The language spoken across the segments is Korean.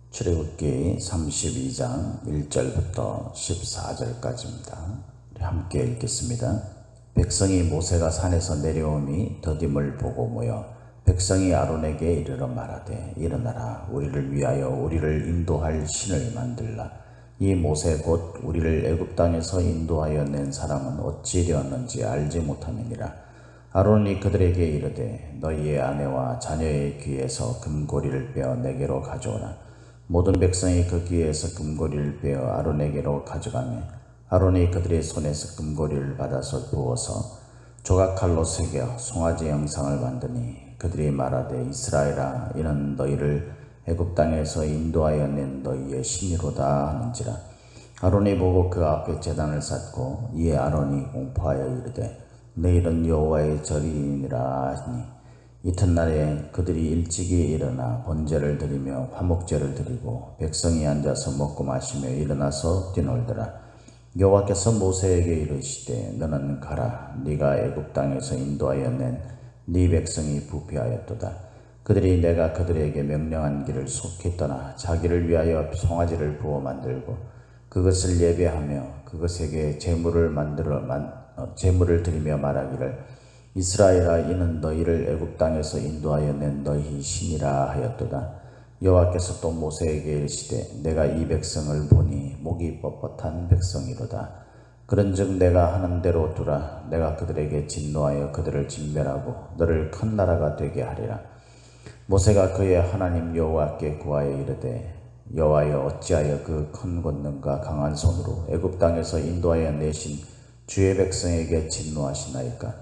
출애굽기 32장 1절부터 14절까지입니다. 우리 함께 읽겠습니다. 백성이 모세가 산에서 내려오니 더딤을 보고 모여 백성이 아론에게 이르러 말하되 일어나라, 우리를 위하여 우리를 인도할 신을 만들라. 이 모세 곧 우리를 애굽 땅에서 인도하여 낸 사람은 어찌 되었는지 알지 못함이니라. 아론이 그들에게 이르되 너희의 아내와 자녀의 귀에서 금고리를 빼어 내게로 가져오라. 모든 백성이 그 귀에서 금고리를 빼어 아론에게로 가져가매 아론이 그들의 손에서 금고리를 받아서 부어서 조각칼로 새겨 송아지 형상을 만드니 그들이 말하되 이스라엘아, 이는 너희를 애굽 땅에서 인도하여 낸 너희의 신이로다 하는지라. 아론이 보고 그 앞에 제단을 쌓고 이에 아론이 공포하여 이르되 내일은 여호와의 절이니라 하니 이튿날에 그들이 일찍이 일어나 번제를 드리며 화목제를 드리고 백성이 앉아서 먹고 마시며 일어나서 뛰놀더라. 여호와께서 모세에게 이르시되 너는 가라, 네가 애굽 땅에서 인도하여 낸 네 백성이 부패하였도다. 그들이 내가 그들에게 명령한 길을 속히 떠나 자기를 위하여 송아지를 부어 만들고 그것을 예배하며 그것에게 제물을 드리며 말하기를 이스라엘아, 이는 너희를 애굽 땅에서 인도하여 낸 너희 신이라 하였도다. 여호와께서 또 모세에게 이르시되 내가 이 백성을 보니 목이 뻣뻣한 백성이로다. 그런즉 내가 하는 대로 두라. 내가 그들에게 진노하여 그들을 진멸하고 너를 큰 나라가 되게 하리라. 모세가 그의 하나님 여호와께 구하여 이르되 여호와여, 어찌하여 그 큰 권능과 강한 손으로 애굽 땅에서 인도하여 내신 주의 백성에게 진노하시나이까?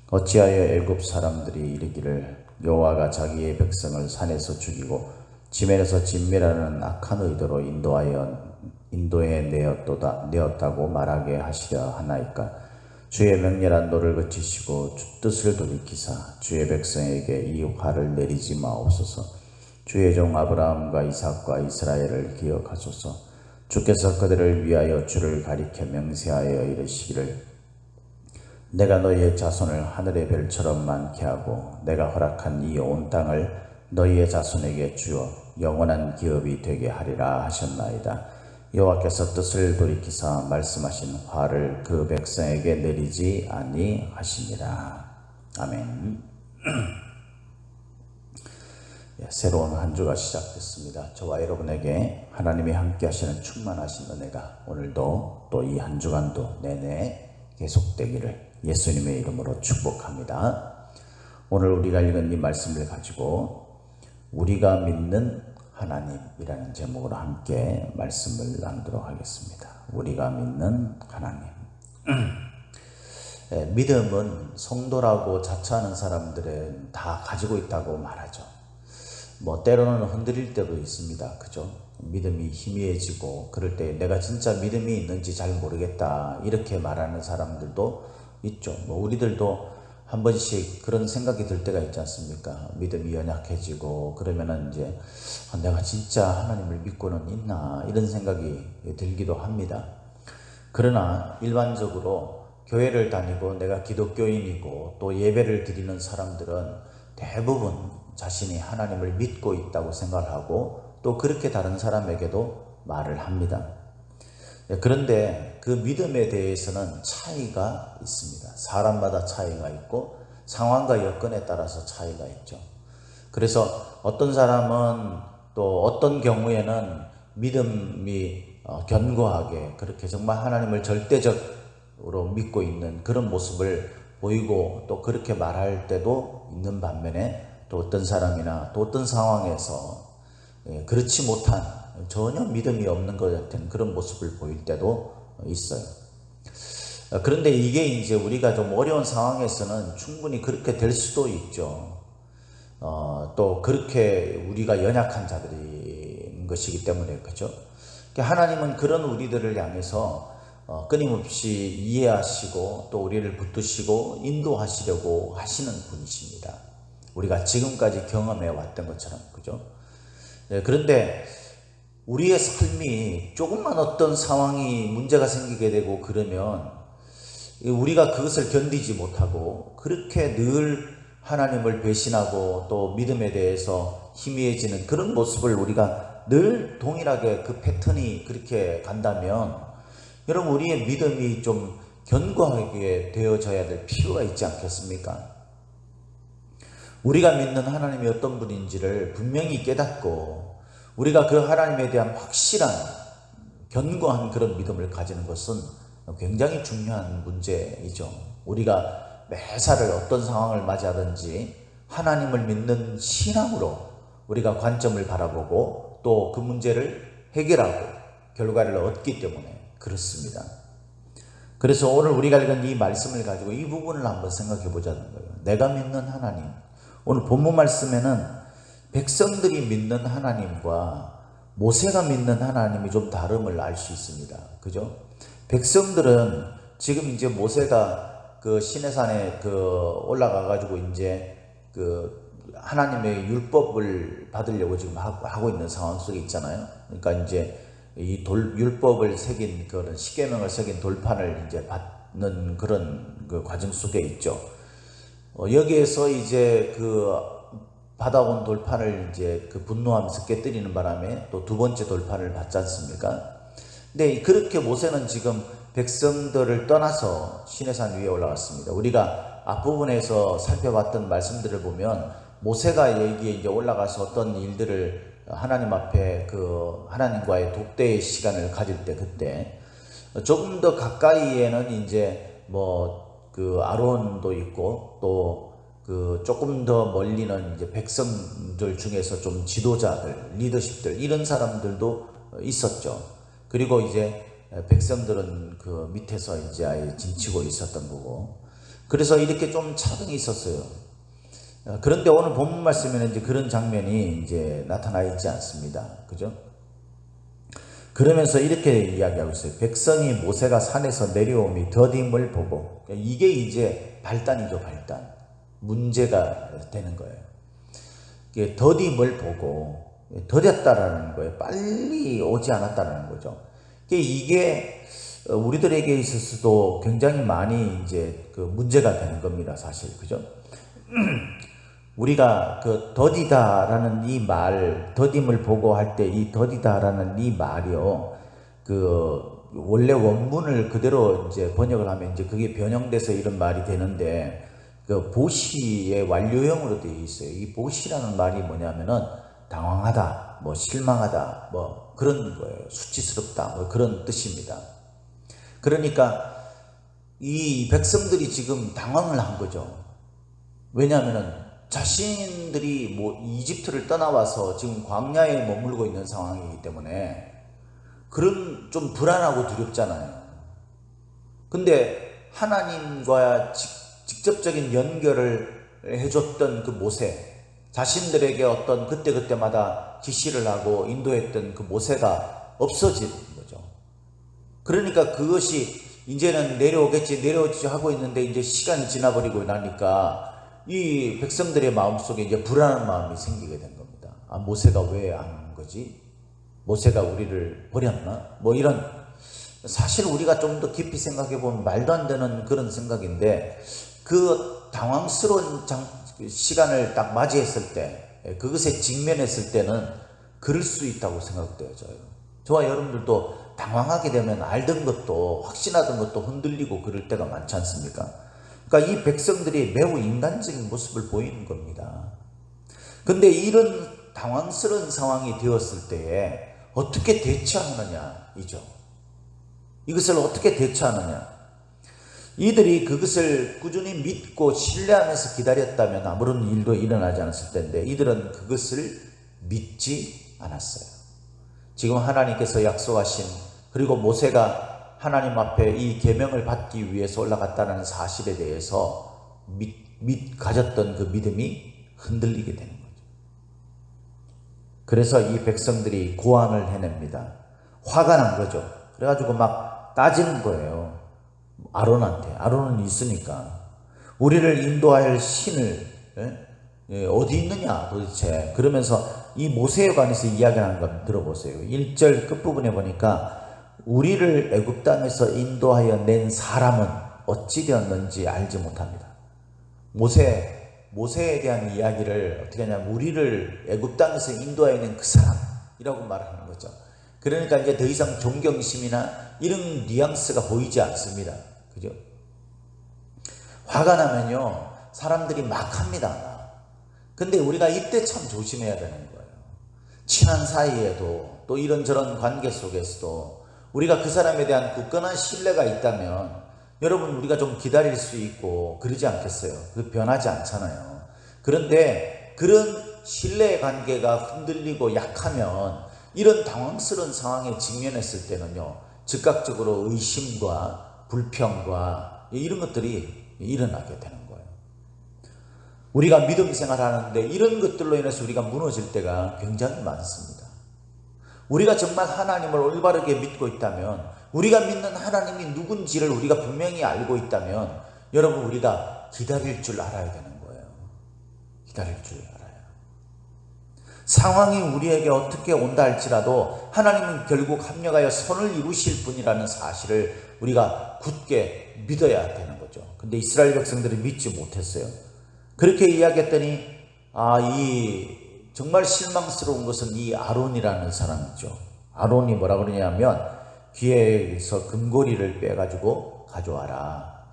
어찌하여 애굽 사람들이 이르기를 여호와가 자기의 백성을 산에서 죽이고 지면에서 진멸하는 악한 의도로 인도해 내었다고 말하게 하시려 하나이까? 주의 명렬한 노를 그치시고 주 뜻을 돌이키사 주의 백성에게 이 화를 내리지 마옵소서. 주의 종 아브라함과 이삭과 이스라엘을 기억하소서. 주께서 그들을 위하여 주를 가리켜 명세하여 이르시기를 내가 너희의 자손을 하늘의 별처럼 많게 하고 내가 허락한 이 온 땅을 너희의 자손에게 주어 영원한 기업이 되게 하리라 하셨나이다. 여호와께서 뜻을 돌이키사 말씀하신 화를 그 백성에게 내리지 아니하시니라. 아멘. 새로운 한 주가 시작됐습니다. 저와 여러분에게 하나님이 함께 하시는 충만하신 은혜가 오늘도 또 이 한 주간도 내내 계속되기를 예수님의 이름으로 축복합니다. 오늘 우리가 읽은 이 말씀을 가지고 우리가 믿는 하나님이라는 제목으로 함께 말씀을 나누도록 하겠습니다. 우리가 믿는 하나님. 믿음은 성도라고 자처하는 사람들은 다 가지고 있다고 말하죠. 때로는 흔들릴 때도 있습니다. 그죠? 믿음이 희미해지고 그럴 때 내가 진짜 믿음이 있는지 잘 모르겠다 이렇게 말하는 사람들도 있죠. 우리들도 한 번씩 그런 생각이 들 때가 있지 않습니까? 믿음이 연약해지고 그러면은 이제 내가 진짜 하나님을 믿고는 있나 이런 생각이 들기도 합니다. 그러나 일반적으로 교회를 다니고 내가 기독교인이고 또 예배를 드리는 사람들은 대부분 자신이 하나님을 믿고 있다고 생각하고 또 그렇게 다른 사람에게도 말을 합니다. 그런데 그 믿음에 대해서는 차이가 있습니다. 사람마다 차이가 있고 상황과 여건에 따라서 차이가 있죠. 그래서 어떤 사람은 또 어떤 경우에는 믿음이 견고하게 그렇게 정말 하나님을 절대적으로 믿고 있는 그런 모습을 보이고 또 그렇게 말할 때도 있는 반면에 또 어떤 사람이나 또 어떤 상황에서 그렇지 못한 전혀 믿음이 없는 것 같은 그런 모습을 보일 때도 있어요. 그런데 이게 이제 우리가 좀 어려운 상황에서는 충분히 그렇게 될 수도 있죠. 또 그렇게 우리가 연약한 자들인 것이기 때문에 그죠. 하나님은 그런 우리들을 향해서 끊임없이 이해하시고 또 우리를 붙드시고 인도하시려고 하시는 분이십니다. 우리가 지금까지 경험해 왔던 것처럼 그죠. 그런데 우리의 삶이 조금만 어떤 상황이 문제가 생기게 되고 그러면 우리가 그것을 견디지 못하고 그렇게 늘 하나님을 배신하고 또 믿음에 대해서 희미해지는 그런 모습을 우리가 늘 동일하게 그 패턴이 그렇게 간다면 여러분 우리의 믿음이 좀 견고하게 되어져야 될 필요가 있지 않겠습니까? 우리가 믿는 하나님이 어떤 분인지를 분명히 깨닫고 우리가 그 하나님에 대한 확실한 견고한 그런 믿음을 가지는 것은 굉장히 중요한 문제이죠. 우리가 매사를 어떤 상황을 맞이하든지 하나님을 믿는 신앙으로 우리가 관점을 바라보고 또 그 문제를 해결하고 결과를 얻기 때문에 그렇습니다. 그래서 오늘 우리가 읽은 이 말씀을 가지고 이 부분을 한번 생각해 보자는 거예요. 내가 믿는 하나님. 오늘 본문 말씀에는 백성들이 믿는 하나님과 모세가 믿는 하나님이 좀 다름을 알 수 있습니다. 그죠? 백성들은 지금 이제 모세가 그 시내산에 올라가 가지고 이제 하나님의 율법을 받으려고 지금 하고 있는 상황 속에 있잖아요. 그러니까 이제 이 율법을 새긴 그런 십계명을 새긴 돌판을 이제 받는 그런 그 과정 속에 있죠. 여기에서 이제 받아온 돌판을 이제 분노하면서 깨뜨리는 바람에 또 두 번째 돌판을 받지 않습니까? 근데 그렇게 모세는 지금 백성들을 떠나서 시내산 위에 올라갔습니다. 우리가 앞부분에서 살펴봤던 말씀들을 보면 모세가 여기에 이제 올라가서 어떤 일들을 하나님 앞에 하나님과의 독대의 시간을 가질 때 그때 조금 더 가까이에는 이제 아론도 있고 또 조금 더 멀리는 이제 백성들 중에서 좀 지도자들, 리더십들 이런 사람들도 있었죠. 그리고 이제 백성들은 그 밑에서 이제 아예 진치고 있었던 거고. 그래서 이렇게 좀 차등이 있었어요. 그런데 오늘 본문 말씀에는 이제 그런 장면이 이제 나타나 있지 않습니다. 그죠? 그러면서 이렇게 이야기하고 있어요. 백성이 모세가 산에서 내려오미 더딤을 보고, 이게 이제 발단이죠, 발단. 문제가 되는 거예요. 더딤을 보고, 더뎠다라는 거예요. 빨리 오지 않았다라는 거죠. 이게 우리들에게 있어서도 굉장히 많이 이제 문제가 되는 겁니다, 사실. 그죠? 우리가 더디다라는 이 말, 더딤을 보고 할 때 이 더디다라는 이 말이요, 원래 원문을 그대로 이제 번역을 하면 이제 그게 변형돼서 이런 말이 되는데, 보시의 완료형으로 되어 있어요. 이 보시라는 말이 뭐냐면은 당황하다, 실망하다, 그런 거예요. 수치스럽다, 그런 뜻입니다. 그러니까 이 백성들이 지금 당황을 한 거죠. 왜냐하면은 자신들이 이집트를 떠나와서 지금 광야에 머물고 있는 상황이기 때문에 그런 좀 불안하고 두렵잖아요. 근데 하나님과 직접적인 연결을 해줬던 그 모세, 자신들에게 어떤 그때그때마다 지시를 하고 인도했던 그 모세가 없어진 거죠. 그러니까 그것이 이제는 내려오지 하고 있는데 이제 시간이 지나버리고 나니까 이 백성들의 마음속에 이제 불안한 마음이 생기게 된 겁니다. 아, 모세가 왜 안 온 거지? 모세가 우리를 버렸나? 이런, 사실 우리가 좀 더 깊이 생각해 보면 말도 안 되는 그런 생각인데, 그 당황스러운 시간을 딱 맞이했을 때, 그것에 직면했을 때는 그럴 수 있다고 생각되어져요. 저와 여러분들도 당황하게 되면 알던 것도 확신하던 것도 흔들리고 그럴 때가 많지 않습니까? 그러니까 이 백성들이 매우 인간적인 모습을 보이는 겁니다. 근데 이런 당황스러운 상황이 되었을 때에 어떻게 대처하느냐 이죠. 이것을 어떻게 대처하느냐. 이들이 그것을 꾸준히 믿고 신뢰하면서 기다렸다면 아무런 일도 일어나지 않았을 텐데 이들은 그것을 믿지 않았어요. 지금 하나님께서 약속하신, 그리고 모세가 하나님 앞에 이 계명을 받기 위해서 올라갔다는 사실에 대해서 가졌던 그 믿음이 흔들리게 되는 거죠. 그래서 이 백성들이 고안을 해냅니다. 화가 난 거죠. 그래가지고 막 따지는 거예요. 아론한테. 아론은 있으니까 우리를 인도할 신을 어디 있느냐 도대체. 그러면서 이 모세에 관해서 이야기하는 거 들어보세요. 1절 끝부분에 보니까 우리를 애굽 땅에서 인도하여 낸 사람은 어찌 되었는지 알지 못합니다. 모세에 대한 이야기를 어떻게 하냐면 우리를 애굽 땅에서 인도하여 낸 그 사람, 이라고 말하는 거죠. 그러니까 이제 더 이상 존경심이나 이런 뉘앙스가 보이지 않습니다. 그죠? 화가 나면요, 사람들이 막 합니다. 근데 우리가 이때 참 조심해야 되는 거예요. 친한 사이에도 또 이런저런 관계 속에서도 우리가 그 사람에 대한 굳건한 신뢰가 있다면 여러분 우리가 좀 기다릴 수 있고 그러지 않겠어요? 그 변하지 않잖아요. 그런데 그런 신뢰의 관계가 흔들리고 약하면 이런 당황스러운 상황에 직면했을 때는요, 즉각적으로 의심과 불평과 이런 것들이 일어나게 되는 거예요. 우리가 믿음 생활하는데 이런 것들로 인해서 우리가 무너질 때가 굉장히 많습니다. 우리가 정말 하나님을 올바르게 믿고 있다면, 우리가 믿는 하나님이 누군지를 우리가 분명히 알고 있다면 여러분 우리가 기다릴 줄 알아야 되는 거예요. 기다릴 줄 알아요. 상황이 우리에게 어떻게 온다 할지라도 하나님은 결국 합력하여 선을 이루실 분이라는 사실을 우리가 굳게 믿어야 되는 거죠. 근데 이스라엘 백성들이 믿지 못했어요. 그렇게 이야기했더니 이 정말 실망스러운 것은 이 아론이라는 사람이죠. 아론이 뭐라 그러냐면 귀에서 금고리를 빼가지고 가져와라.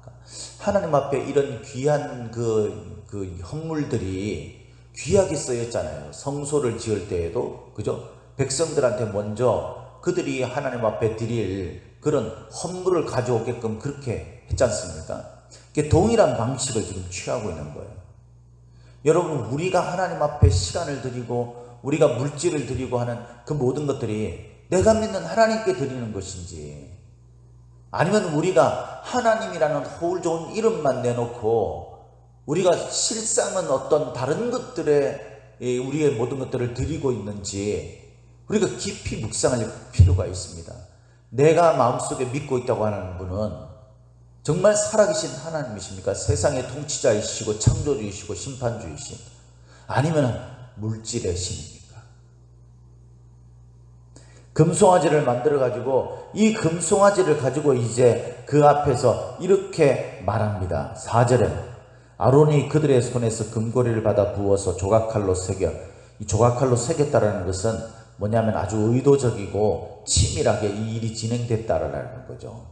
하나님 앞에 이런 귀한 그 헌물들이 귀하게 쓰였잖아요. 성소를 지을 때에도, 그죠? 백성들한테 먼저 그들이 하나님 앞에 드릴 그런 헌물을 가져오게끔 그렇게 했지 않습니까? 동일한 방식을 지금 취하고 있는 거예요. 여러분, 우리가 하나님 앞에 시간을 드리고 우리가 물질을 드리고 하는 그 모든 것들이 내가 믿는 하나님께 드리는 것인지, 아니면 우리가 하나님이라는 호울 좋은 이름만 내놓고 우리가 실상은 어떤 다른 것들에 우리의 모든 것들을 드리고 있는지 우리가 깊이 묵상할 필요가 있습니다. 내가 마음속에 믿고 있다고 하는 분은 정말 살아계신 하나님이십니까? 세상의 통치자이시고 창조주이시고 심판주이신, 아니면 물질의 신입니까? 금송아지를 만들어 가지고 이 금송아지를 가지고 이제 그 앞에서 이렇게 말합니다. 4절에 아론이 그들의 손에서 금고리를 받아 부어서 조각칼로 새겨, 이 조각칼로 새겼다라는 것은 뭐냐면 아주 의도적이고 치밀하게 이 일이 진행됐다라는 거죠.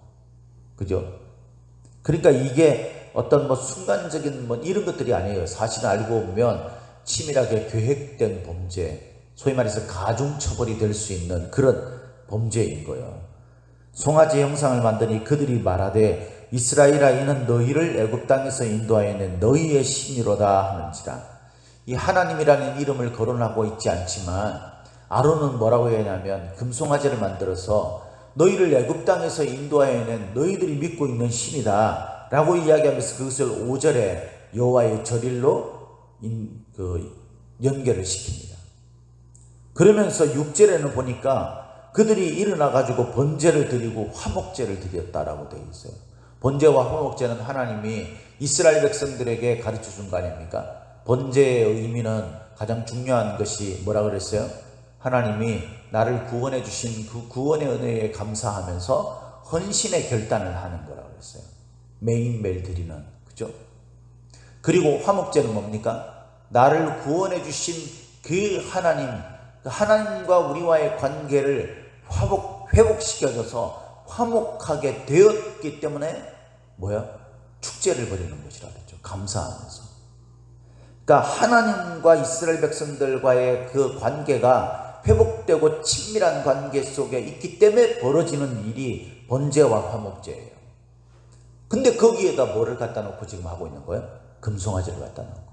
그죠? 그러니까 이게 어떤 순간적인 이런 것들이 아니에요. 사실 알고 보면 치밀하게 계획된 범죄, 소위 말해서 가중처벌이 될 수 있는 그런 범죄인 거예요. 송아지 형상을 만드니 그들이 말하되 이스라엘아 이는 너희를 애굽 땅에서 인도하여 낸 너희의 신이로다 하는지라. 이 하나님이라는 이름을 거론하고 있지 않지만 아론은 뭐라고 했냐면 금송아지를 만들어서 너희를 애굽 땅에서 인도하여 낸 너희들이 믿고 있는 신이다 라고 이야기하면서 그것을 5절에 여호와의 절일로 연결을 시킵니다. 그러면서 6절에는 보니까 그들이 일어나 가지고 번제를 드리고 화목제를 드렸다라고 되어 있어요. 번제와 화목제는 하나님이 이스라엘 백성들에게 가르쳐 준 거 아닙니까? 번제의 의미는 가장 중요한 것이 뭐라 그랬어요? 하나님이 나를 구원해 주신 그 구원의 은혜에 감사하면서 헌신의 결단을 하는 거라고 그랬어요. 매일매일 드리는, 그죠? 그리고 화목제는 뭡니까? 나를 구원해 주신 그 하나님과 우리와의 관계를 회복시켜줘서 화목하게 되었기 때문에 축제를 벌이는 것이라 그랬죠. 감사하면서. 그러니까 하나님과 이스라엘 백성들과의 그 관계가 회복되고 친밀한 관계 속에 있기 때문에 벌어지는 일이 번제와 화목제예요. 근데 거기에다 뭐를 갖다 놓고 지금 하고 있는 거예요? 금송아지를 갖다 놓은 거예요.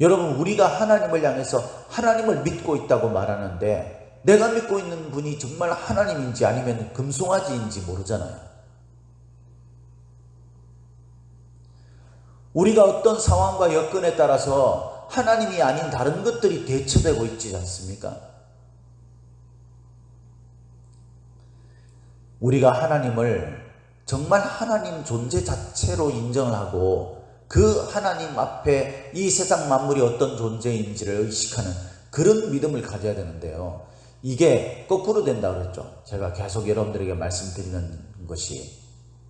여러분, 우리가 하나님을 향해서 하나님을 믿고 있다고 말하는데 내가 믿고 있는 분이 정말 하나님인지 아니면 금송아지인지 모르잖아요. 우리가 어떤 상황과 여건에 따라서 하나님이 아닌 다른 것들이 대처되고 있지 않습니까? 우리가 하나님을 정말 하나님 존재 자체로 인정을 하고 그 하나님 앞에 이 세상 만물이 어떤 존재인지를 의식하는 그런 믿음을 가져야 되는데요. 이게 거꾸로 된다고 그랬죠. 제가 계속 여러분들에게 말씀드리는 것이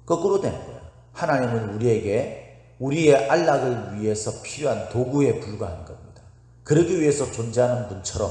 거꾸로 되는 거예요. 하나님은 우리에게 우리의 안락을 위해서 필요한 도구에 불과한 겁니다. 그러기 위해서 존재하는 분처럼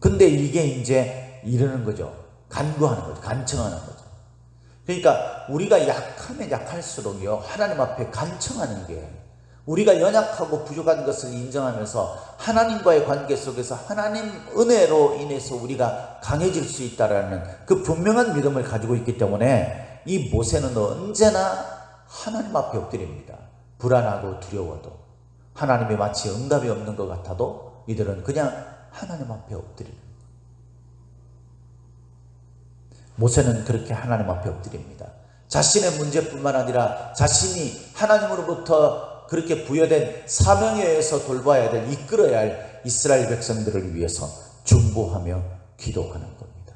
근데 이게 이제 이러는 거죠. 간구하는 거죠. 간청하는 거죠. 그러니까 우리가 약하면 약할수록요, 하나님 앞에 간청하는 게, 우리가 연약하고 부족한 것을 인정하면서 하나님과의 관계 속에서 하나님 은혜로 인해서 우리가 강해질 수 있다라는 그 분명한 믿음을 가지고 있기 때문에 이 모세는 언제나 하나님 앞에 엎드립니다. 불안하고 두려워도, 하나님이 마치 응답이 없는 것 같아도 이들은 그냥 하나님 앞에 엎드립니다. 모세는 그렇게 하나님 앞에 엎드립니다. 자신의 문제뿐만 아니라 자신이 하나님으로부터 그렇게 부여된 사명에 의해서 돌봐야 될, 이끌어야 할 이스라엘 백성들을 위해서 중보하며 기도하는 겁니다.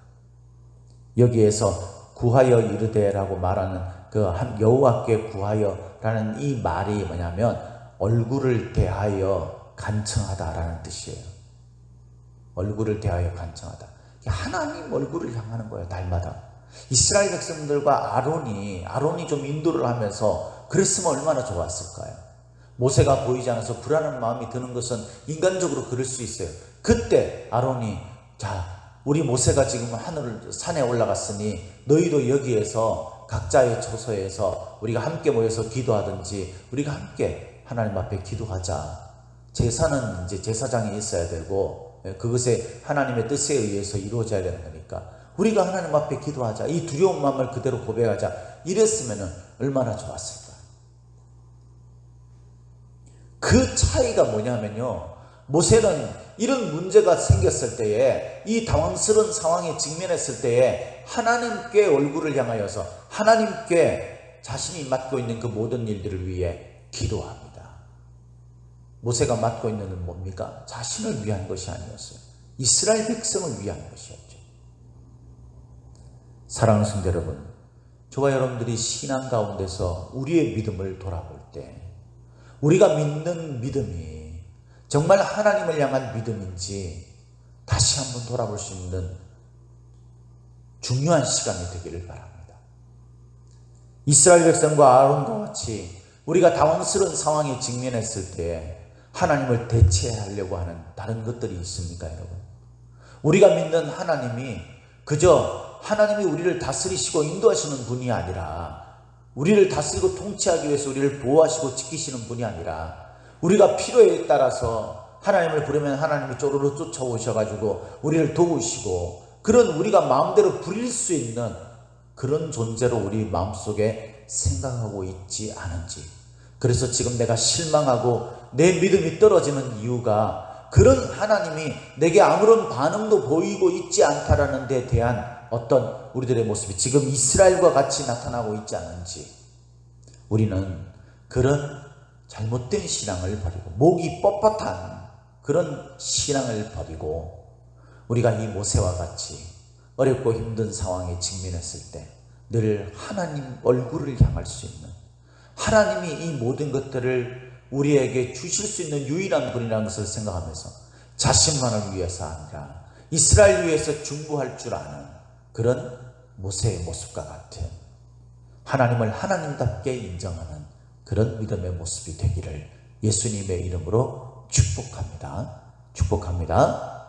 여기에서 구하여 이르되라고 말하는 그 여호와께 구하여라는 이 말이 뭐냐면 얼굴을 대하여 간청하다라는 뜻이에요. 얼굴을 대하여 간청하다. 하나님 얼굴을 향하는 거예요. 날마다. 이스라엘 백성들과 아론이 좀 인도를 하면서 그랬으면 얼마나 좋았을까요? 모세가 보이지 않아서 불안한 마음이 드는 것은 인간적으로 그럴 수 있어요. 그때 아론이, 자, 우리 모세가 지금 산에 올라갔으니 너희도 여기에서 각자의 처소에서 우리가 함께 모여서 기도하든지 우리가 함께 하나님 앞에 기도하자. 제사는 이제 제사장이 있어야 되고 그것에 하나님의 뜻에 의해서 이루어져야 되는 거니까 우리가 하나님 앞에 기도하자. 이 두려운 마음을 그대로 고백하자. 이랬으면 얼마나 좋았을까. 그 차이가 뭐냐면요, 모세는 이런 문제가 생겼을 때에, 이 당황스러운 상황에 직면했을 때에 하나님께 얼굴을 향하여서 하나님께 자신이 맡고 있는 그 모든 일들을 위해 기도합니다. 모세가 맡고 있는 건 뭡니까? 자신을 위한 것이 아니었어요. 이스라엘 백성을 위한 것이었죠. 사랑하는 성도 여러분, 저와 여러분들이 신앙 가운데서 우리의 믿음을 돌아볼 때 우리가 믿는 믿음이 정말 하나님을 향한 믿음인지 다시 한번 돌아볼 수 있는 중요한 시간이 되기를 바랍니다. 이스라엘 백성과 아론과 같이 우리가 당황스러운 상황에 직면했을 때 하나님을 대체하려고 하는 다른 것들이 있습니까, 여러분? 우리가 믿는 하나님이 그저 하나님이 우리를 다스리시고 인도하시는 분이 아니라, 우리를 다스리고 통치하기 위해서 우리를 보호하시고 지키시는 분이 아니라, 우리가 필요에 따라서 하나님을 부르면 하나님이 쪼르르 쫓아오셔가지고 우리를 도우시고, 그런 우리가 마음대로 부릴 수 있는 그런 존재로 우리 마음속에 생각하고 있지 않은지, 그래서 지금 내가 실망하고 내 믿음이 떨어지는 이유가 그런 하나님이 내게 아무런 반응도 보이고 있지 않다라는 데 대한 어떤 우리들의 모습이 지금 이스라엘과 같이 나타나고 있지 않은지, 우리는 그런 잘못된 신앙을 버리고, 목이 뻣뻣한 그런 신앙을 버리고, 우리가 이 모세와 같이 어렵고 힘든 상황에 직면했을 때 늘 하나님 얼굴을 향할 수 있는, 하나님이 이 모든 것들을 우리에게 주실 수 있는 유일한 분이라는 것을 생각하면서 자신만을 위해서 아니라 이스라엘 위해서 중보할 줄 아는 그런 모세의 모습과 같은, 하나님을 하나님답게 인정하는 그런 믿음의 모습이 되기를 예수님의 이름으로 축복합니다. 축복합니다.